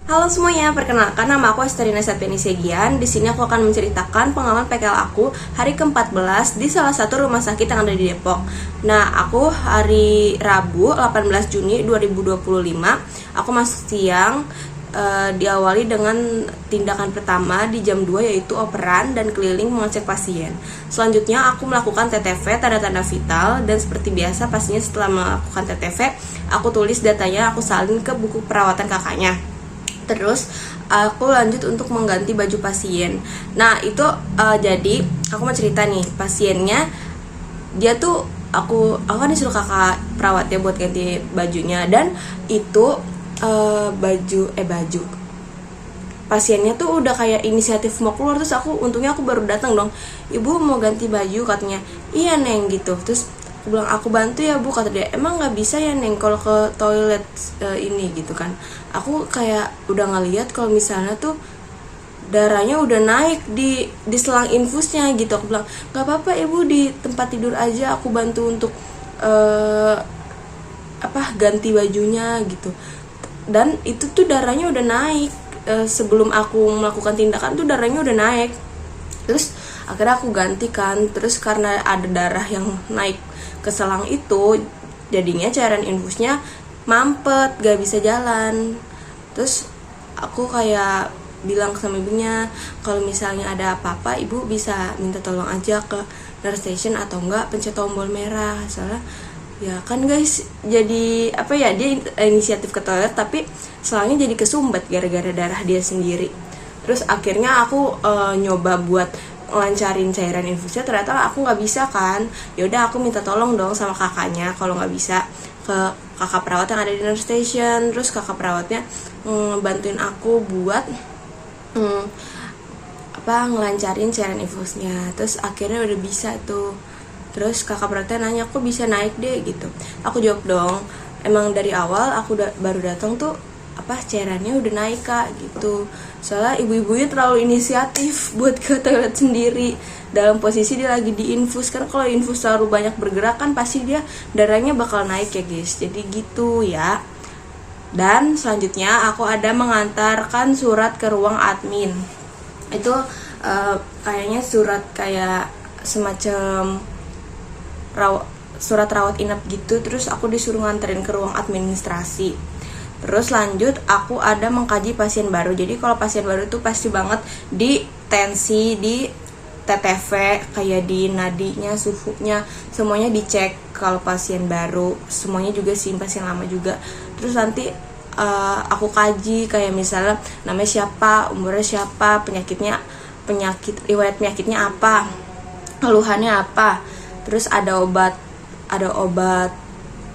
Halo semuanya, perkenalkan nama aku Esterina Septiani Segian. Di sini aku akan menceritakan pengalaman PKL aku hari ke-14 di salah satu rumah sakit yang ada di Depok. Nah, aku hari Rabu 18 Juni 2025, aku masuk siang, diawali dengan tindakan pertama di jam 2 yaitu operan dan keliling mengecek pasien. Selanjutnya aku melakukan TTV, tanda-tanda vital, dan seperti biasa pastinya setelah melakukan TTV, aku tulis datanya, aku salin ke buku perawatan kakaknya. Terus aku lanjut untuk mengganti baju pasien. Nah itu jadi aku mau cerita nih, pasiennya dia tuh aku kan disuruh kakak perawatnya buat ganti bajunya, dan itu baju pasiennya tuh udah kayak inisiatif mau keluar. Terus untungnya aku baru datang dong, ibu mau ganti baju katanya. Iya neng gitu. Terus aku bilang aku bantu ya bu, kata dia. Emang nggak bisa ya neng kalau ke toilet ini gitu kan. Aku kayak udah ngeliat kalau misalnya tuh darahnya udah naik di selang infusnya gitu. Aku bilang nggak apa-apa ibu, di tempat tidur aja aku bantu untuk ganti bajunya gitu. Dan itu tuh darahnya udah naik, sebelum aku melakukan tindakan tuh darahnya udah naik. Terus akhirnya aku ganti kan. Terus karena ada darah yang naik ke selang itu, jadinya cairan infusnya mampet, gak bisa jalan. Terus aku kayak bilang sama ibunya, kalau misalnya ada apa-apa ibu bisa minta tolong aja ke nurse station atau enggak pencet tombol merah. Soalnya ya kan guys, jadi dia inisiatif ke toilet tapi selangnya jadi kesumbat gara-gara darah dia sendiri. Terus akhirnya aku nyoba buat ngelancarin cairan infusnya, ternyata aku nggak bisa kan. Yaudah aku minta tolong dong sama kakaknya, kalau nggak bisa ke kakak perawat yang ada di nurse station. Terus kakak perawatnya bantuin aku buat ngelancarin cairan infusnya. Terus akhirnya udah bisa tuh. Terus kakak perawatnya nanya, kok bisa naik deh gitu. Aku jawab dong, emang dari awal aku baru datang tuh cairannya udah naik kak gitu. Soalnya ibu-ibunya terlalu inisiatif buat ke toilet sendiri dalam posisi dia lagi diinfus. Kan kalau infus terlalu banyak bergerak kan pasti dia darahnya bakal naik ya guys. Jadi gitu ya. Dan selanjutnya aku ada mengantarkan surat ke ruang admin. Itu kayaknya surat kayak semacam surat rawat inap gitu. Terus aku disuruh nganterin ke ruang administrasi. Terus lanjut aku ada mengkaji pasien baru. Jadi kalau pasien baru itu pasti banget di tensi, di TTV, kayak di nadinya, suhunya, semuanya dicek kalau pasien baru. Semuanya juga sih, pasien lama juga. Terus nanti aku kaji kayak misalnya namanya siapa, umurnya siapa, riwayat penyakitnya apa, keluhannya apa. Terus ada obat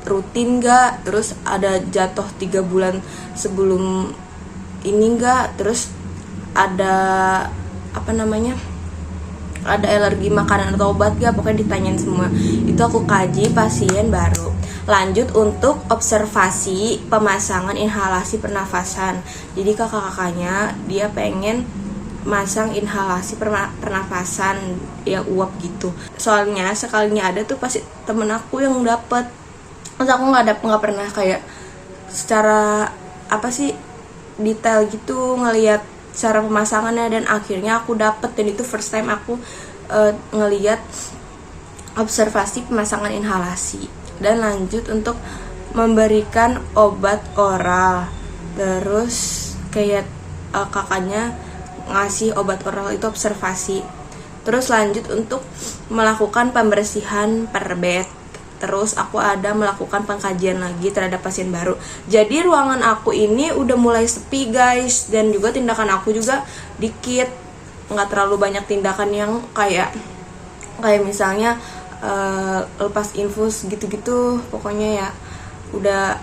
rutin gak, terus ada jatuh 3 bulan sebelum ini gak, terus ada ada alergi makanan atau obat gak, pokoknya ditanyain semua. Itu aku kaji pasien baru. Lanjut untuk observasi pemasangan inhalasi pernafasan. Jadi kakak-kakaknya dia pengen masang inhalasi pernafasan ya, uap gitu. Soalnya sekalinya ada tuh pasti temen aku yang dapet. Terus aku nggak pernah kayak secara detail gitu ngelihat cara pemasangannya, dan akhirnya aku dapet. Dan itu first time aku ngelihat observasi pemasangan inhalasi. Dan lanjut untuk memberikan obat oral. Terus kayak kakaknya ngasih obat oral itu observasi. Terus lanjut untuk melakukan pembersihan per bed. Terus aku ada melakukan pengkajian lagi terhadap pasien baru. Jadi ruangan aku ini udah mulai sepi guys. Dan juga tindakan aku juga dikit, nggak terlalu banyak tindakan yang kayak misalnya lepas infus gitu-gitu. Pokoknya ya udah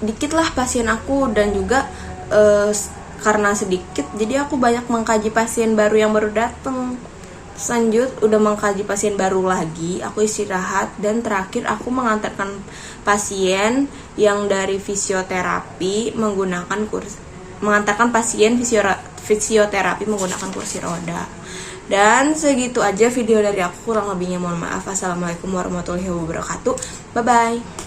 dikit lah pasien aku. Dan juga karena sedikit, jadi aku banyak mengkaji pasien baru yang baru datang. Lanjut udah mengkaji pasien baru lagi, aku istirahat. Dan terakhir aku mengantarkan pasien yang dari fisioterapi mengantarkan pasien fisioterapi menggunakan kursi roda. Dan segitu aja video dari aku, kurang lebihnya mohon maaf. Assalamualaikum warahmatullahi wabarakatuh. Bye bye.